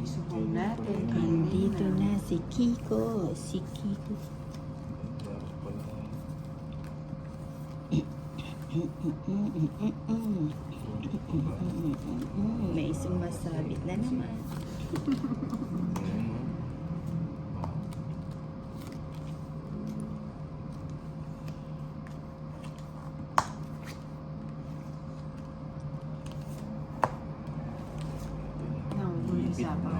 Isubong natin. Andito na si Kiko. Si Kiko. May sumasabit na naman. Nahuli sa pa.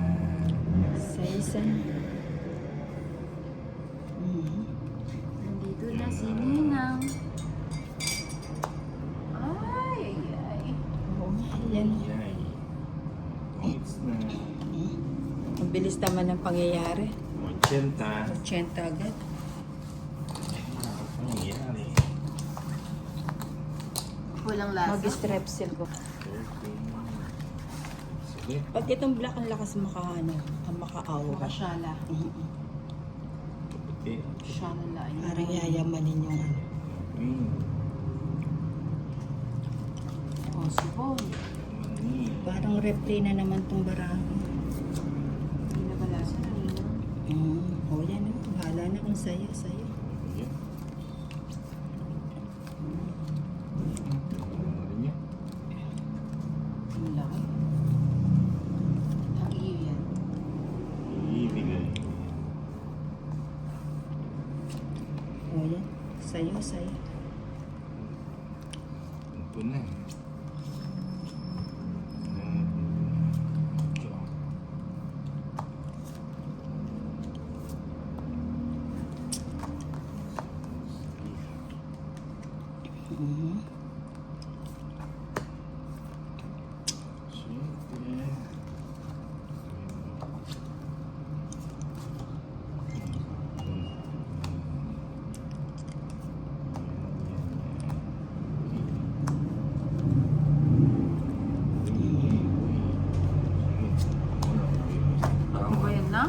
Sa isa. Nandito na si Ninang. Ay, ay, ay. Oo, yan. It's na Ang bilis naman ng pangyayari. 80. 80 agad. Nangyari. Walang lasa. Mag-strepsil ko. 13. Sige. Pag itong black ang lakas ang makaaura. Makasyala. Kaputi. Syala lang. Parang yayamanin yung ano. Green. Oh, sibol. Mani. Parang repli na naman tong barahan. Hindi na ba lasa na Ninang? O yan o. Bahala na kung sayo. Ayan. Ano rin yan? Ang laki. Ang iyo yan. Ibigay. O yan. Sayo. Ito na. Ako ba yan na?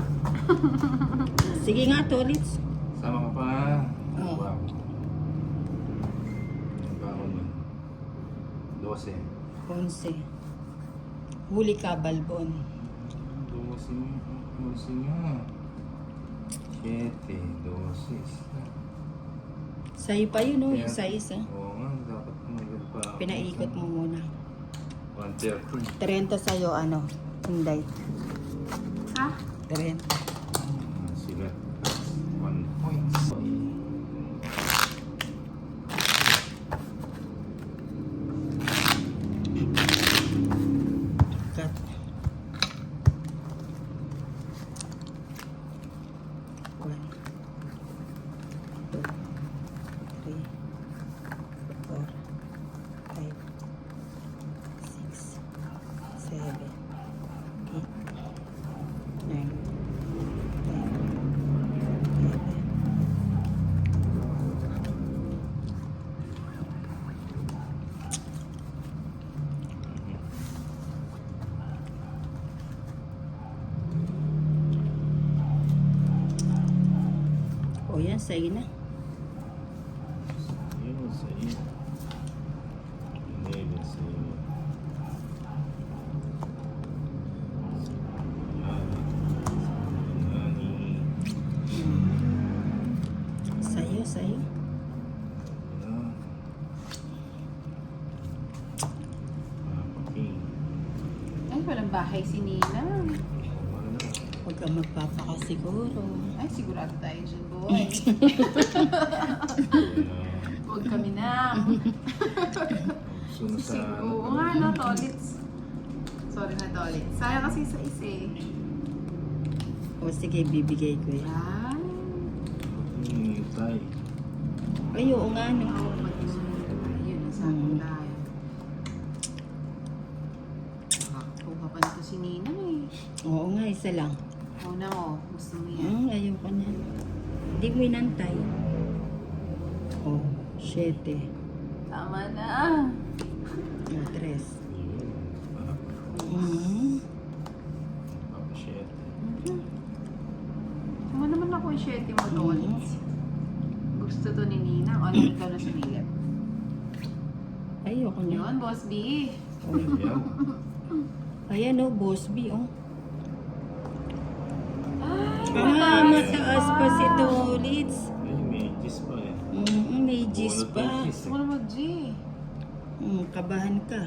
Sige nga, Tolits. Sama ka pa. Oo. Wow. Baon mo. 12. 11. Huli ka, Balbon. 12 nga. 7, 12. Sa'yo pa yun o. Yung sa isa. Oo nga, dapat magad pa ako. Pinaikot mo muna. 130. 30 sa'yo, ano? Hindi. Ha? 30. Sila. 1 point. Cut. One, two, three, 4, 5, 6, 7, 8, 9, 11. O yan, sa'yo na. Yun, sa iyo. 11 sa iyo. Sa'yo. Ay, walang bahay si Ninang. Huwag kang magpapakasiguro. Ay, sigurado tayo dyan, boy. Huwag kami na. Oo nga, no, Tolits. Sorry na, Tolits. Sayang kasi sa isa eh. O sige, bibigay ko yan. Tay. Ay, oo nga, no. Yun, nasakong tayo. Nakakakuha pa nito si Ninang eh. Oo nga, isa lang. Una ko, gusto mo yan. Ayoko na. Hindi mo inantay. Oh, 7. Tama na. O, 3. Kung naman ako yung 7 mo, Tolits. Gusto to ni Ninang. O, ikaw na sumilip. Ay, ayoko na. Yun, Boss B. Ayaw. Ayan oh, Boss B oh. Ay, Mataas pa si Dolitz. Ay, may gis pa eh. May G's pa. Gusto ko na mag-G. Kabahan ka.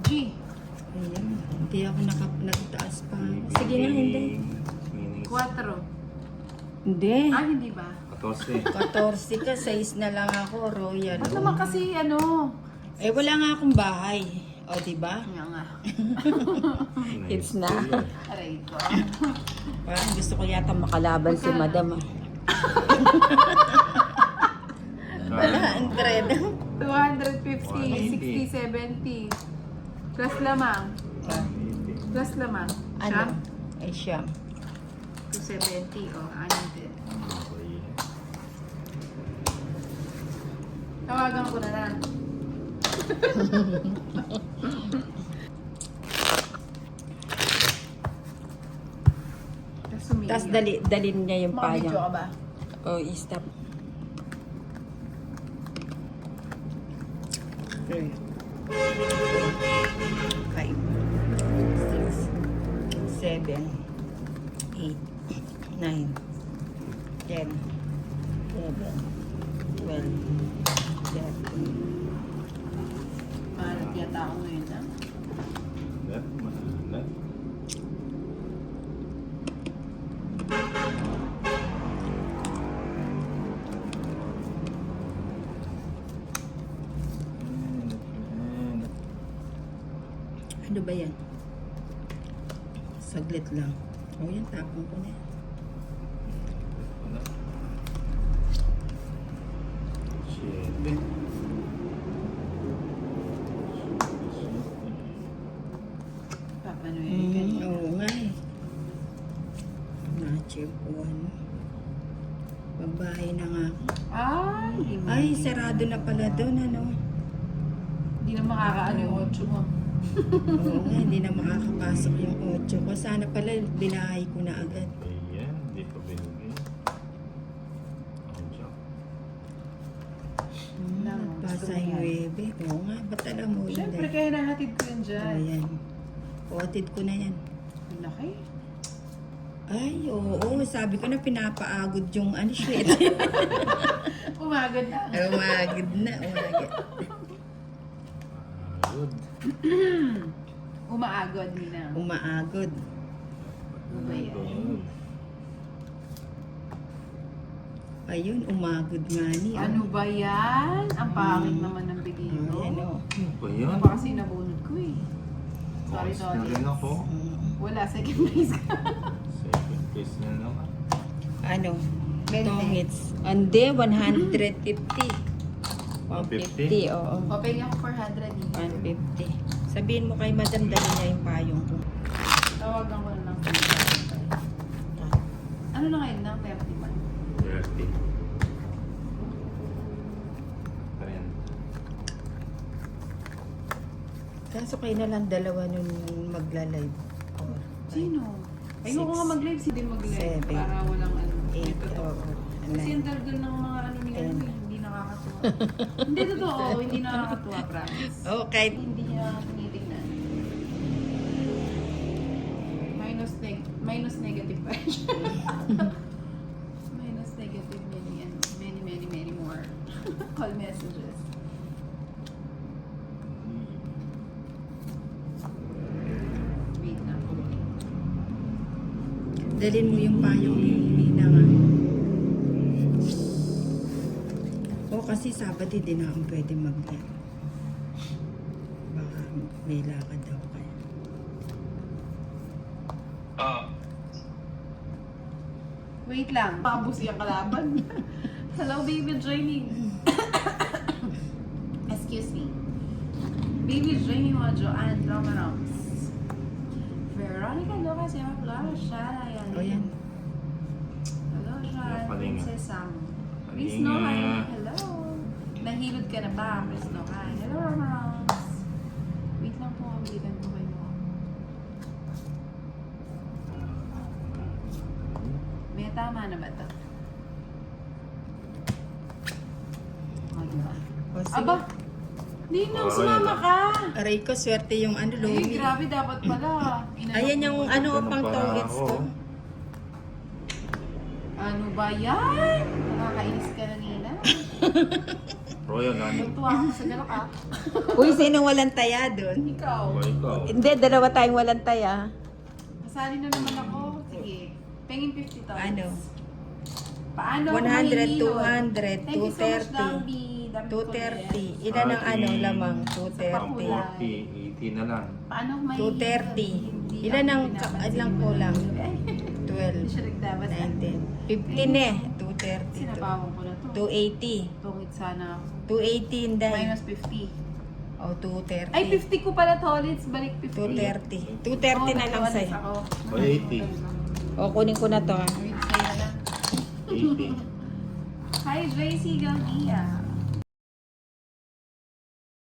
G. Ayan, hindi ako nagtaas pa. Sige nga, hindi. 4. Hindi. Ah, hindi ba? 14. 14 ka, 6 na lang ako, Royal. Ba't oh. naman kasi ano? Eh, wala nga akong bahay. O, diba? Nga nga. It's na. Aray ko. Parang gusto ko yata makalaban si Magkano? Madam. Wala, 100. 250, 60, 70. Plus lamang. Plus lamang. Ano? Ay, siyam. 270. Oh, anin din. Tawagan ko na lang. Tapos dalin niya yung Makabidyo ka payang. ba? O, i-stop. 3, 5, 6, 7, 8, 9, 10, 11, 12, 13. Mahanap yata ako ngayon na. That, mahalat. Ano ba yan? Saglit lang. O, yan, tapon ko na. Siyete. Papa Noel. Oo nga eh. Na-check ko ano. Babae na nga ako. Ay, sarado na pala doon, ano. Hindi na makakaano yung 8 mo. Oo nga, hindi na makakapasok yung 8 ko. Sana pala binahay ko na agad. Ayan, hindi pa binigay. Ang joke. Pasa yung webe. Oo nga, ba't alam mo? Siyempre, Hindi. kaya nahatid ko yun dyan. Ayan. Otid ko na yan. Ang laki. Ay, oo. Sabi ko na pinapaagod yung ano, shit. Umagad na. Umagod na, umagod. Good. Umaagod, Nina. Umaagod. Ano ba yan? Good. Ayun, umagod nga ni. Ano ba yan? Ang pangit naman ng bigay mo. Ayan o. Ano ba yan? Ano ba kasi nabunod ko eh. Sorry, Boss na rin ako. Wala, second place ka. Second place na naman. Ano? Bente. Tongits. Hindi, 150. 150? 150, oo. Open niya ako 400 eh. 150. Sabihin mo kay Madam, dali niya yung payong ko. Tawagan ko na lang. Ano na ngayon na? 30 man. 30. 30. Kaso kayo na lang dalawa nun magla-live. Sino? Ayoko nga mag-live, hindi mag-live. 7, Para walang ano. 8, Totoo. oo. Kasi ang daldal ng mga ano ni ano eh, hindi nakakatuwa. Hindi totoo, hindi nakakatuwa, promise. Oh, kahit Hindi niya tinitingnan. Minus negative pa siya. Minus negative many more. Call messages. Wait na. dalhin mo yung payong ni Nina nga. O kasi Sabado din ako pwede mag-live. Baka may lakad daw kaya. Wait lang. Pakabus yung kalaban. Hello, baby joining. Excuse me. Baby joining mo, Joanne Romanos. Veronica Lucas, yung Flora, Shara, yan. O yan. Hello, Shara. Palinga. Princess Sam. Miss Palinga. Nohay, hello. Nahilod ka na ba, Miss Nohay? Hello, Romanos. Wait lang po, balikan ko kayo. May tama na ba ito? O, diba? O, sige. Aba! Ninong, sumama ka. Aray ko, swerte yung ano, Ay, Lomi. grabe, dapat pala. Ayan yung ano, pang pa tongits ako. to. Ano ba yan? Nakakainis ka na, Nina. Royal, nani? Magtuwa ka sa galak, ah. Uy, sino walang taya doon? Ikaw. Ikaw. Hindi, dalawa tayong walang taya. Kasali na naman ako. Sige. Pengin 50 to. Ano? Paano 100, 200, 200, 230. Thank you so much, 230. Dambi. Dami ko na yan. 230. Ilan ang ano, lamang? Sa 230. pakulay. 40, 80 na lang. Paano may... 230. Ilan ang ilang kulang? Hindi 12, siya nagdabat. 19, 15 eh. 230. Sinapawang ko na to. 280. Tungit sana ako. 280 hindi. Minus 50. O, 230. Ay, 50 ko pala tolits. Balik 50. 230. 230 na lang Oo, sa'yo. ako. O, 80. O, kunin ko na to. Wait, sa'yo na lang. 80. Hi, JC Galvia.